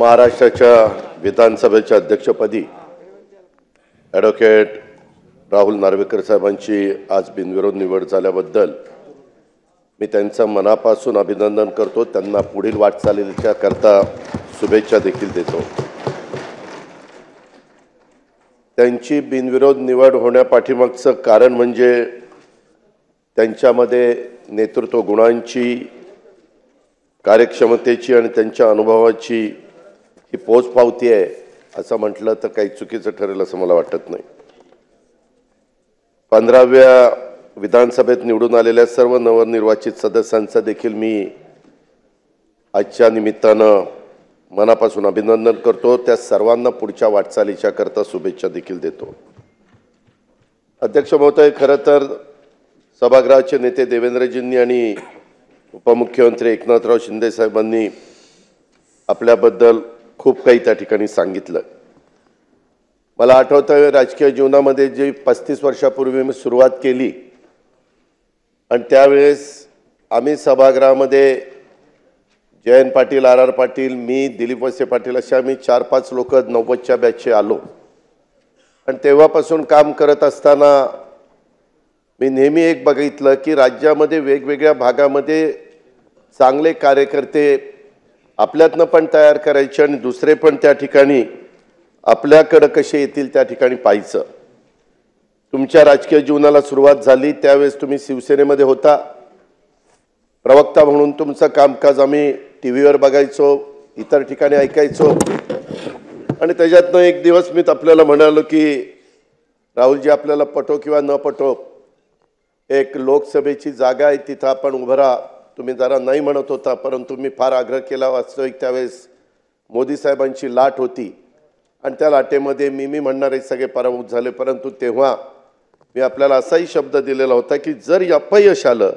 महाराष्ट्राच्या विधानसभेच्या अध्यक्षपदी ॲडव्होकेट राहुल नार्वेकर साहेबांची आज बिनविरोध निवड झाल्याबद्दल मी त्यांचं मनापासून अभिनंदन करतो। त्यांना पुढील वाटचालीच्या करता शुभेच्छा देखील देतो। त्यांची बिनविरोध निवड होण्यापाठीमागचं कारण म्हणजे त्यांच्यामध्ये नेतृत्व गुणांची, कार्यक्षमतेची आणि त्यांच्या अनुभवाची ही पोचपावती आहे असं म्हटलं तर काही चुकीचं ठरेल असं मला वाटत नाही। 15व्या विधानसभेत निवडून आलेल्या सर्व नवनिर्वाचित सदस्यांचा देखील मी आजच्या निमित्तानं मनापासून अभिनंदन करतो। त्या सर्वांना पुढच्या वाटचालीच्या करता शुभेच्छा देखील देतो। अध्यक्ष महोदय, खरं तर सभागृहाचे नेते देवेंद्रजींनी आणि उपमुख्यमंत्री एकनाथराव शिंदे साहेबांनी आपल्याबद्दल खूप काही त्या ठिकाणी सांगितलं। मला आठवतं राजकीय जीवनामध्ये जी 35 वर्षापूर्वी मी सुरुवात केली आणि त्यावेळेस आम्ही सभागृहामध्ये जयंत पाटील, आर पाटील, मी, दिलीप वळसे पाटील अशा आम्ही 4-5 लोक 90च्या बॅचचे आलो आणि तेव्हापासून काम करत असताना मी नेहमी एक बघितलं की राज्यामध्ये वेगवेगळ्या भागामध्ये चांगले कार्यकर्ते आपल्यातनं पण तयार करायचे आणि दुसरे पण त्या ठिकाणी आपल्याकडे कसे येतील त्या ठिकाणी पाहायचं। तुमच्या राजकीय जीवनाला सुरुवात झाली त्यावेळेस तुम्ही शिवसेनेमध्ये होता। प्रवक्ता म्हणून तुमचं कामकाज आम्ही टीव्हीवर बघायचो, इतर ठिकाणी ऐकायचो आणि त्याच्यातनं एक दिवस मी आपल्याला म्हणालो की राहुलजी, आपल्याला पटो किंवा न पटो, एक लोकसभेची जागा आहे, तिथं आपण उभं राहा। तुम्ही जरा नाही म्हणत होता, परंतु मी फार आग्रह केला। वास्तविक त्यावेळेस मोदी साहेबांची लाट होती आणि त्या लाटेमध्ये मी म्हणणारे सगळे पराभूत झाले। परंतु तेव्हा मी आपल्याला असाही शब्द दिलेला होता की जर अपयश आलं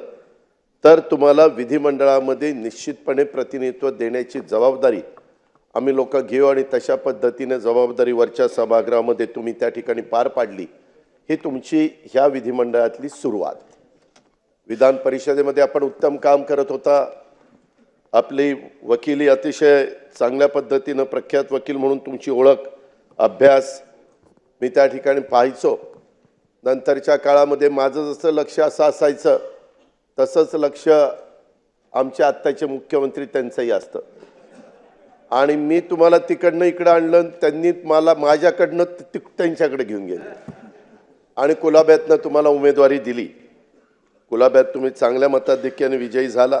तर तुम्हाला विधिमंडळामध्ये निश्चितपणे प्रतिनिधित्व देण्याची जबाबदारी आम्ही लोक घेऊ आणि तशा पद्धतीने जबाबदारी वरच्या सभागृहामध्ये तुम्ही त्या ठिकाणी पार पाडली। ही तुमची ह्या विधिमंडळातली सुरुवात। विधान परिषदेमध्ये आपण उत्तम काम करत होता। आपली वकिली अतिशय चांगल्या पद्धतीने प्रख्यात वकील म्हणून तुमची ओळख, अभ्यास मी त्या ठिकाणी पाहायचो। नंतरच्या काळामध्ये माझं जसं लक्ष असं असायचं तसंच लक्ष आमचे आत्ताचे मुख्यमंत्री त्यांचंही असतं आणि मी तुम्हाला तिकडनं इकडं आणलं, त्यांनी मला माझ्याकडनं त्यांच्याकडे घेऊन गेले आणि कुलाब्यातनं तुम्हाला उमेदवारी दिली। कुलाब्यात तुम्ही चांगल्या मताधिक्याने विजयी झाला।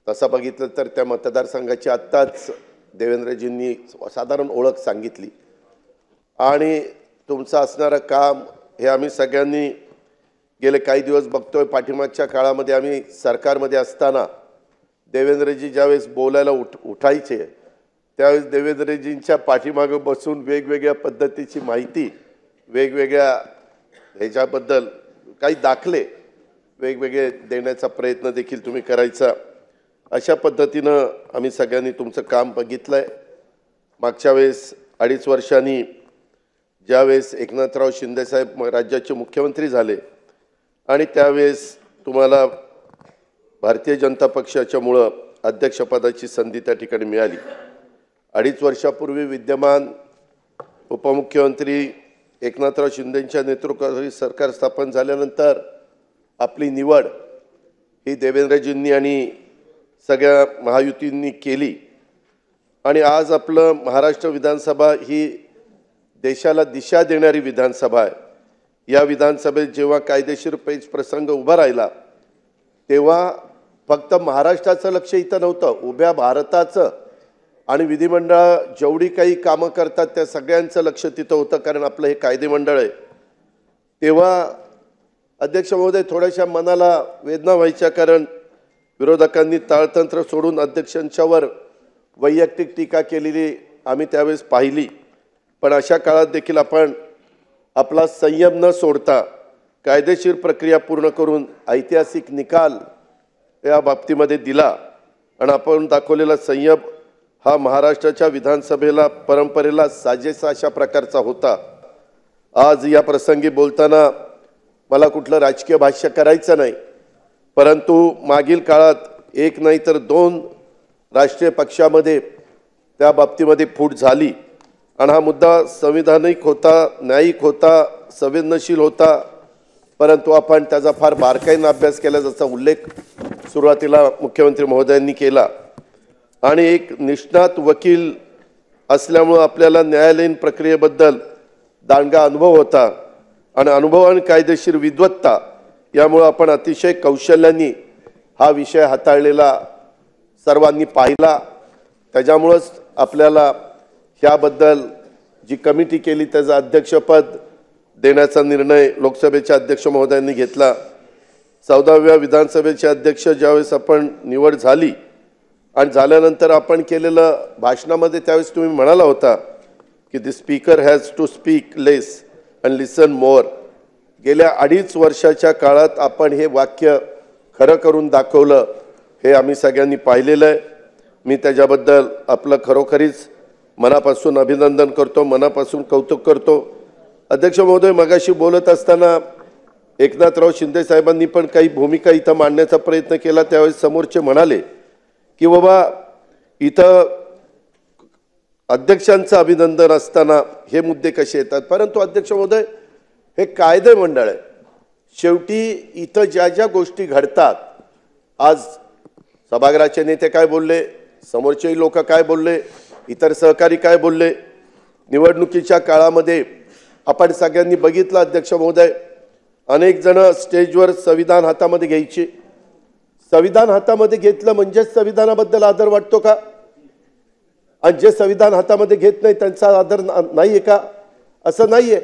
तसं बघितलं तर त्या मतदारसंघाची आत्ताच देवेंद्रजींनी साधारण ओळख सांगितली आणि तुमचं असणारं काम हे आम्ही सगळ्यांनी गेले काही दिवस बघतोय। पाठीमागच्या काळामध्ये आम्ही सरकारमध्ये असताना देवेंद्रजी ज्यावेळेस बोलायला उठायचे त्यावेळेस देवेंद्रजींच्या पाठीमागं बसून वेगवेगळ्या पद्धतीची माहिती, वेगवेगळ्या ह्याच्याबद्दल काही दाखले वेगवेगळे देण्याचा प्रयत्न देखील तुम्ही करायचा। अशा पद्धतीनं आम्ही सगळ्यांनी तुमचं काम बघितलंय। मागच्या वेळेस 2.5 वर्षांनी ज्यावेळेस एकनाथराव शिंदे साहेब राज्याचे मुख्यमंत्री झाले आणि त्यावेळेस तुम्हाला भारतीय जनता पक्षाच्यामुळं अध्यक्षपदाची संधी त्या ठिकाणी मिळाली। 2.5 वर्षापूर्वी विद्यमान उपमुख्यमंत्री एकनाथराव शिंदेंच्या नेतृत्वाखाली सरकार स्थापन झाल्यानंतर आपली निवड ही देवेंद्रजींनी आणि सगळ्या महायुतींनी केली आणि आज आपलं महाराष्ट्र विधानसभा ही देशाला दिशा देणारी विधानसभा आहे। या विधानसभेत जेव्हा कायदेशीर पेच प्रसंग उभा राहिला तेव्हा फक्त महाराष्ट्राचं लक्ष इथं नव्हतं, उभ्या भारताचं आणि विधिमंडळ जेवढी काही कामं करतात त्या सगळ्यांचं लक्ष तिथं होतं, कारण आपलं हे कायदेमंडळ आहे। तेव्हा अध्यक्ष महोदय, थोड्याशा मनाला वेदना व्हायच्या, कारण विरोधकांनी ताळतंत्र सोडून अध्यक्षांच्यावर वैयक्तिक टीका केलेली आम्ही त्यावेळेस पाहिली। पण अशा काळात देखील आपण आपला संयम न सोडता कायदेशीर प्रक्रिया पूर्ण करून ऐतिहासिक निकाल या बाबतीमध्ये दिला आणि आपण दाखवलेला संयम हा महाराष्ट्राच्या विधानसभेला परंपरेला साजेसा अशा प्रकारचा होता। आज या प्रसंगी बोलताना मला कुठलं राजकीय भाष्य करायचं नाही, परंतु मागील काळात एक नाही तर 2 राष्ट्रीय पक्षामध्ये त्या बाबतीमध्ये फूट झाली आणि हा मुद्दा संविधानिक होता, न्यायिक होता, संवेदनशील होता, परंतु आपण त्याचा फार बारकाईने अभ्यास केला, जसा उल्लेख सुरुवातीला मुख्यमंत्री महोदयांनी केला। आणि एक निष्णात वकील असल्यामुळे आपल्याला न्यायालयीन प्रक्रियेबद्दल दांडगा अनुभव होता आणि अनुभव आणि कायदेशीर विद्वत्ता यामुळे आपण अतिशय कौशल्याने हा विषय हाताळलेला सर्वांनी पाहिला। त्याच्यामुळेच आपल्याला ह्याबद्दल जी कमिटी केली त्याचं अध्यक्षपद देण्याचा निर्णय लोकसभेचे अध्यक्ष महोदयांनी घेतला। 14व्या विधानसभेचे अध्यक्ष ज्यावेळेस आपण निवड झाली आणि झाल्यानंतर आपण केलेलं भाषणामध्ये त्यावेळेस तुम्ही म्हणाला होता की the speaker has to speak less and listen more. गेल्या 2.5 वर्षाच्या काळात आपण हे वाक्य खरं करून दाखवलं, हे आम्ही सगळ्यांनी पाहिलेलं आहे। मी त्याच्याबद्दल आपलं खरोखरीच मनापासून अभिनंदन करतो, मनापासून कौतुक करतो। अध्यक्ष महोदय, मगाशी बोलत असताना एकनाथराव शिंदे साहेबांनी पण काही भूमिका इथं मांडण्याचा प्रयत्न केला। त्यावेळेस समोरचे म्हणाले की बाबा इथं अध्यक्षांचं अभिनंदन असताना हे मुद्दे कसे येतात, परंतु अध्यक्ष महोदय हे कायदे मंडळ आहे। शेवटी इथं ज्या ज्या गोष्टी घडतात, आज सभागृहाचे नेते काय बोलले, समोरचे लोक काय बोलले, इतर सहकारी काय बोलले, निवडणुकीच्या काळामध्ये आपण सगळ्यांनी बघितलं अध्यक्ष महोदय, अनेक जण स्टेजवर संविधान हातामध्ये घ्यायचे। संविधान हातामध्ये घेतलं म्हणजे संविधानाबद्दल आदर वाटतो का? आणि जे संविधान हातामध्ये घेत नाही त्यांचा आदर नाहीये का? असं नाहीये।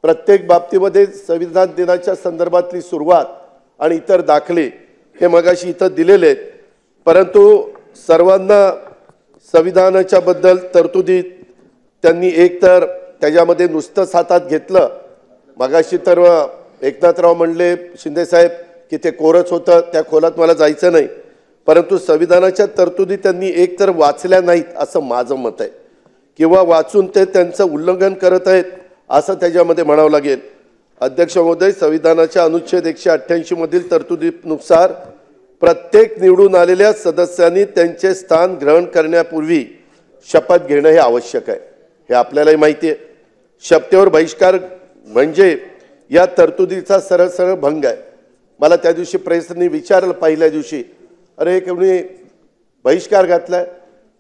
प्रत्येक बाबतीमध्ये संविधान दिनाच्या संदर्भातली सुरुवात आणि इतर दाखले हे मगाशी इथं दिलेले आहेत, परंतु सर्वांना संविधानाच्या बद्दल तरतुदी त्यांनी एकतर त्याच्यामध्ये नुसतंच हातात घेतलं। मगाशी तर एकनाथराव म्हणले शिंदे साहेब की ते कोरच होतं, त्या खोलात मला जायचं नाही, परंतु संविधानाच्या तरतुदी त्यांनी एकतर वाचल्या नाहीत असं माझं मत आहे, किंवा वाचून ते त्यांचं उल्लंघन करत आहेत असं त्याच्यामध्ये म्हणावं लागेल। अध्यक्ष महोदय, संविधानाच्या अनुच्छेद 188 मधील तरतुदीनुसार प्रत्येक निवडून आलेल्या सदस्यांनी त्यांचे स्थान ग्रहण करण्यापूर्वी शपथ घेणं हे आवश्यक आहे, हे आपल्यालाही माहिती आहे। शपथेवर बहिष्कार म्हणजे या तरतुदीचा सरळ सरळ भंग आहे। मला त्या दिवशी प्रेसने विचारलं पहिल्या दिवशी, अरे कोणी बहिष्कार घातलाय?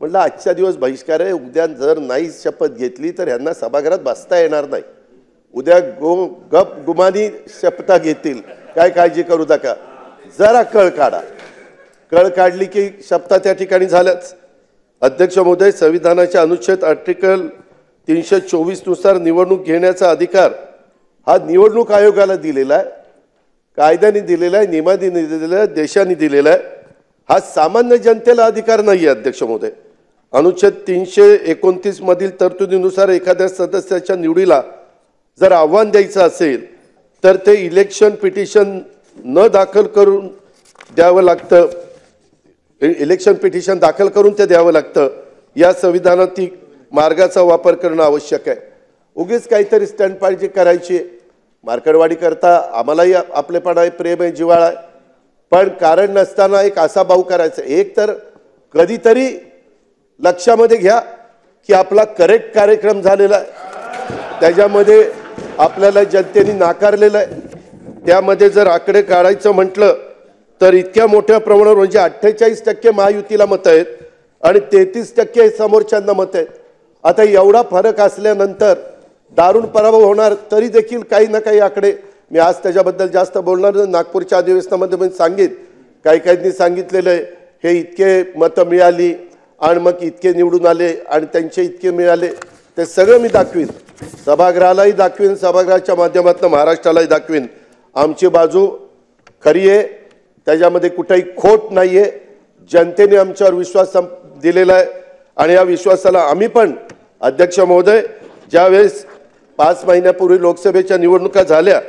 म्हटलं आजच्या दिवस बहिष्कार आहे, उद्या जर नाही शपथ घेतली तर यांना सभागृहात बसता येणार नाही। उद्या गप गुमानी शपथा घेतील, काय काळजी करू नका, जरा कळ काढा। कळ काढली की शपथा त्या ठिकाणी झाल्याच। अध्यक्ष महोदय, संविधानाच्या अनुच्छेद आर्टिकल 324 नुसार निवडणूक घेण्याचा अधिकार हा निवडणूक आयोगाला दिलेला आहे, कायद्याने दिलेला आहे, नियमाने दिलेला आहे, देशाने दिलेला आहे। हा सामान्य जनतेला अधिकार नाही आहे। अध्यक्ष महोदय, अनुच्छेद 329 मधील तरतुदीनुसार एखाद्या सदस्याच्या निवडीला जर आव्हान द्यायचं असेल तर ते इलेक्शन पिटिशन न दाखल करून द्यावं लागतं, इलेक्शन पिटिशन दाखल करून ते द्यावं लागतं। या संविधानातील मार्गाचा वापर करणं आवश्यक आहे। उगीच काहीतरी स्टंटबाजी करायची, मार्कडवाडी करता आम्हालाही आपलेपणा आहे, प्रेम आहे, जिव्हाळा आहे, पण कारण नसताना एक असा भाऊ करायचा। एक तर कधीतरी लक्षामध्ये घ्या की आपला करेक्ट कार्यक्रम झालेला आहे, त्याच्यामध्ये आपल्याला जनतेने नाकारलेलं आहे। त्यामध्ये जर आकडे काढायचं म्हटलं तर इतक्या मोठ्या प्रमाणावर म्हणजे 48% महायुतीला मतं आहेत आणि 33% समोरच्यांना मतं आहेत। आता एवढा फरक असल्यानंतर दारुण पराभव होणार, तरी देखील काही ना काही आकडे, मी आज त्याच्याबद्दल जास्त बोलणार नाही, नागपूरच्या अधिवेशनामध्ये मी सांगित, काही काहींनी सांगितलेलं आहे हे इतके मतं मिळाली आणि मग इतके निवडून आले आणि त्यांचे इतके मिळाले, ते सगळं मी दाखवीन, सभागृहालाही दाखवीन, सभागृहाच्या माध्यमातून महाराष्ट्रालाही दाखवीन। आमची बाजू खरी आहे, त्याच्यामध्ये कुठेही खोट नाही आहे। जनतेने आमच्यावर विश्वास दिलेला आहे आणि या विश्वासाला आम्ही पण अध्यक्ष महोदय, ज्यावेळेस 5 महिन्यापूर्वी लोकसभेच्या निवडणुका झाल्या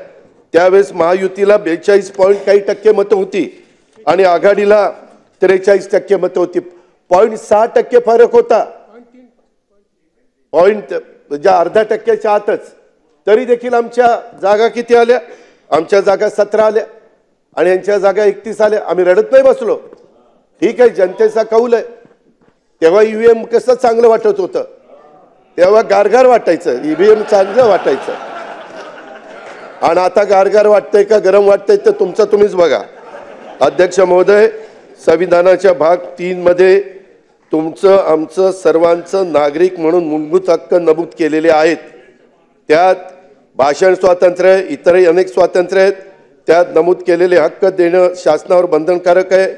त्यावेळेस महायुतीला 42 पॉइंट काही टक्के मतं होती आणि आघाडीला 43% मतं होती। 0.6% फरक होता, पॉइंट म्हणजे अर्धा टक्क्याच्या आतच, तरी देखील आमच्या जागा किती आल्या? आमच्या जागा 17 आल्या आणि यांच्या जागा 31 आल्या। आम्ही रडत नाही बसलो, ठीक आहे, जनतेचा कौल आहे, तेव्हा ईव्हीएम कसं चांगलं वाटत होतं, तेव्हा गारगार वाटायचं, ईव्हीएम चांगलं वाटायचं. आणि आता गारगार वाटतंय का गरम वाटतंय तर तुमचं तुम्हीच बघा. अध्यक्ष महोदय, संविधानाच्या भाग 3 मध्ये तुमचं आमचं सर्वांचं नागरिक म्हणून मूलभूत हक्क नमूद केलेले आहेत. त्यात भाषण स्वातंत्र्य, इतरही अनेक स्वातंत्र्य आहेत. त्यात नमूद केलेले हक्क देणं शासनावर बंधनकारक आहे.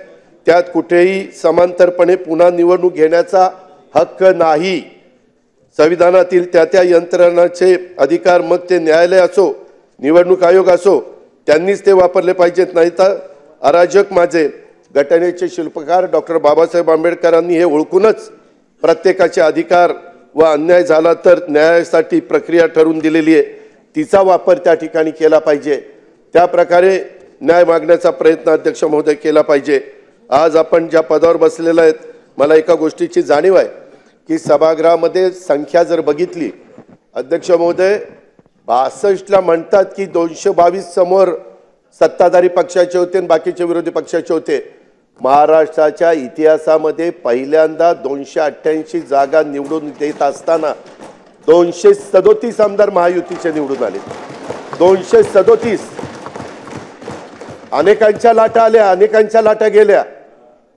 त्यात कुठेही समांतरपणे पुन्हा निवडणूक घेण्याचा हक्क नाही. संविधानातील त्या यंत्रणाचे अधिकार, मग ते न्यायालय असो निवडणूक आयोग असो, त्यांनीच ते वापरले पाहिजेत. नाही तर अराजक माझे घटनेचे शिल्पकार डॉक्टर बाबासाहेब आंबेडकरांनी हे ओळखूनच प्रत्येकाचे अधिकार व अन्याय झाला तर न्यायासाठी प्रक्रिया ठरवून दिलेली आहे, तिचा वापर त्या ठिकाणी केला पाहिजे. त्या प्रकारे न्याय मागण्याचा प्रयत्न अध्यक्ष महोदय केला पाहिजे. आज आपण ज्या पदावर बसलेला आहेत, मला एका गोष्टीची जाणीव आहे की सभागृहामध्ये संख्या जर बघितली, अध्यक्ष महोदय 62ला म्हणतात की 222 समोर सत्ताधारी पक्षाचे होते आणि बाकीचे विरोधी पक्षाचे होते. महाराष्ट्राच्या इतिहासामध्ये पहिल्यांदा 288 जागा निवडून देत असताना 237 आमदार महायुतीचे निवडून आले. 237. अनेकांच्या लाटा आल्या, अनेकांच्या लाटा गेल्या,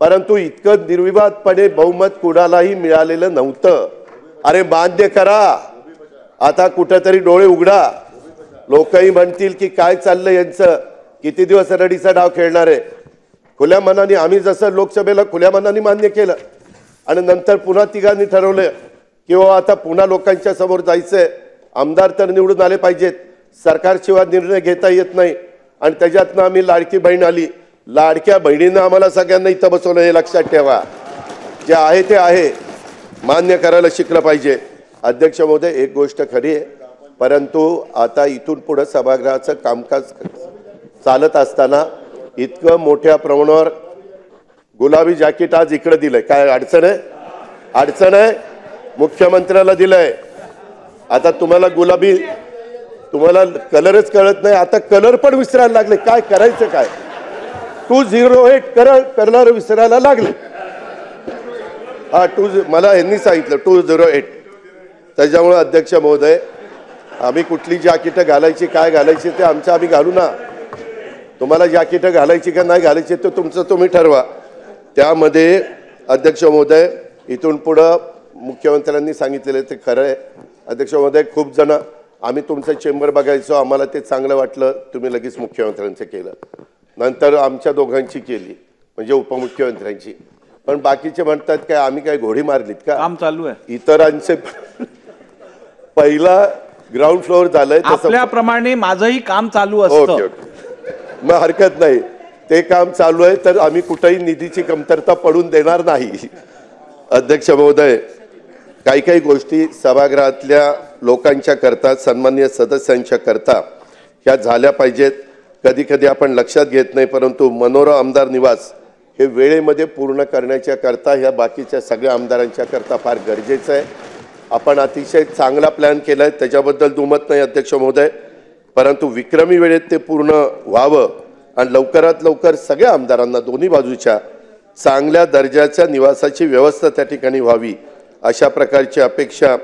परंतु इतकं निर्विवादपणे बहुमत कुणालाही मिळालेलं नव्हतं. अरे मान्य करा, आता कुठेतरी डोळे उघडा. लोकही म्हणतील की काय चाललंय यांचं, किती दिवस रडीचा डाव खेळणार आहे. खुल्या मनाने आम्ही जसं लोकसभेला खुल्या मनाने मान्य केलं आणि नंतर पुन्हा तिघांनी ठरवलं की आता पुन्हा लोकांच्या समोर जायचंय, आमदार तर निवडून आले पाहिजेत, सरकारशिवाय निर्णय घेता येत नाही. आणि त्याच्यातनं आम्ही लाडकी बहीण आली. लाडक्या बहिणीनं आम्हाला सगळ्यांना इथं बसवलं, हे लक्षात ठेवा. जे आहे ते आहे, मान्य करायला शिकलं पाहिजे. अध्यक्ष महोदय, एक गोष्ट खरी आहे, परंतु आता इथून पुढे सभागृहाचं कामकाज चालत असताना इतकं मोठ्या प्रमाणावर गुलाबी जॅकेट आज इकडे दिलंय, काय अडचण आहे? अडचण आहे. मुख्यमंत्र्याला दिलंय. आता तुम्हाला गुलाबी, तुम्हाला कलरच कळत नाही, आता कलर पण विसरायला लागले. काय करायचं काय? 208 करणार विसरायला लागले. हा मला यांनी सांगितलं 208. त्याच्यामुळे अध्यक्ष महोदय, आम्ही कुठली जॅकेट घालायची, काय घालायची ते आमचं आम्ही घालू ना. तुम्हाला जॅकेट घालायची का नाही घालायची ते तुमचं तुम्ही ठरवा. त्यामध्ये अध्यक्ष महोदय, इथून पुढं मुख्यमंत्र्यांनी सांगितलेलं ते खरं आहे. अध्यक्ष महोदय, खूप जण आम्ही तुमचं चेंबर बघायचो, आम्हाला ते चांगलं वाटलं, तुम्ही लगेच मुख्यमंत्र्यांचं केलं, नंतर आमच्या दोघांची केली, म्हणजे उपमुख्यमंत्र्यांची. पण बाकीचे म्हणतात काय आम्ही काय घोडी मारलीत का? काम चालू आहे. इतरांचे पहिला ग्राउंड फ्लोअर झालंय, आपल्याप्रमाणे माझंही काम चालू असतं. ओके ओके, मग हरकत नाही, ते काम चालू आहे, तर आम्ही कुठेही निधीची कमतरता पडून देणार नाही. अध्यक्ष महोदय, काही काही गोष्टी सभागृहातल्या लोकांच्या करता, सन्माननीय सदस्यांच्या करता ह्या झाल्या पाहिजेत. कधी कधी आपण लक्षात घेत नाही, परंतु मनोरा आमदार निवास हे वेळेमध्ये पूर्ण करण्याच्या करता ह्या बाकीच्या सगळ्या आमदारांच्या करता फार गरजेचं आहे. आपण अतिशय चांगला प्लॅन केला आहे, त्याच्याबद्दल दुमत नाही अध्यक्ष महोदय, परंतु विक्रमी वेळेत ते पूर्ण व्हावं आणि लवकरात लवकर सगळ्या आमदारांना दोन्ही बाजूच्या चांगल्या दर्जाच्या निवासाची व्यवस्था त्या ठिकाणी व्हावी, अशा प्रकारची अपेक्षा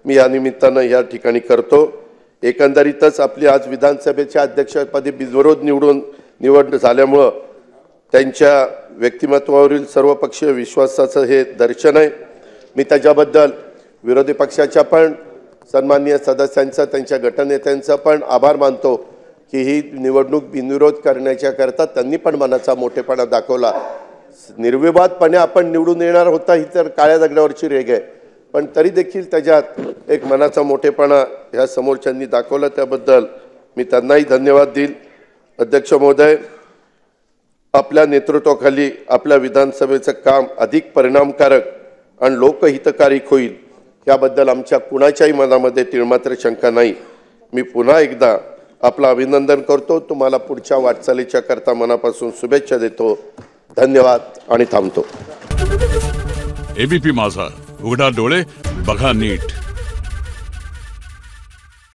मी या निमित्तानं या ठिकाणी करतो. एकंदरीतच आपली आज विधानसभेच्या अध्यक्षपदी बिनविरोध निवड झाल्यामुळं त्यांच्या व्यक्तिमत्वावरील सर्वपक्षीय विश्वासाचं हे दर्शन आहे. मी त्याच्याबद्दल विरोधी पक्षाच्या पण सन्माननीय सदस्यांचा, त्यांच्या गटनेत्यांचा पण आभार मानतो की ही निवडणूक बिनविरोध करण्याच्या करता त्यांनी पण मनाचा मोठेपणा दाखवला. निर्विवादपणे आपण निवडून येणार होता ही तर काळ्या दगडावरची रेघ आहे, पण तरी देखील त्याच्यात एक मनाचा मोठेपणा ह्या समोरच्यांनी दाखवला, त्याबद्दल मी त्यांनाही धन्यवाद देईल. अध्यक्ष महोदय, आपल्या नेतृत्वाखाली आपल्या विधानसभेचं काम अधिक परिणामकारक आणि लोकहितकारी होईल याबद्दल आमच्या कुणाच्याही मनामध्ये तिळमात्र शंका नाही. मी पुन्हा एकदा आपलं अभिनंदन करतो, तुम्हाला पुढच्या वाटचालीच्या करता मनापासून शुभेच्छा देतो. धन्यवाद आणि थांबतो. एबीपी माझा, उघडा डोळे बघा नीट.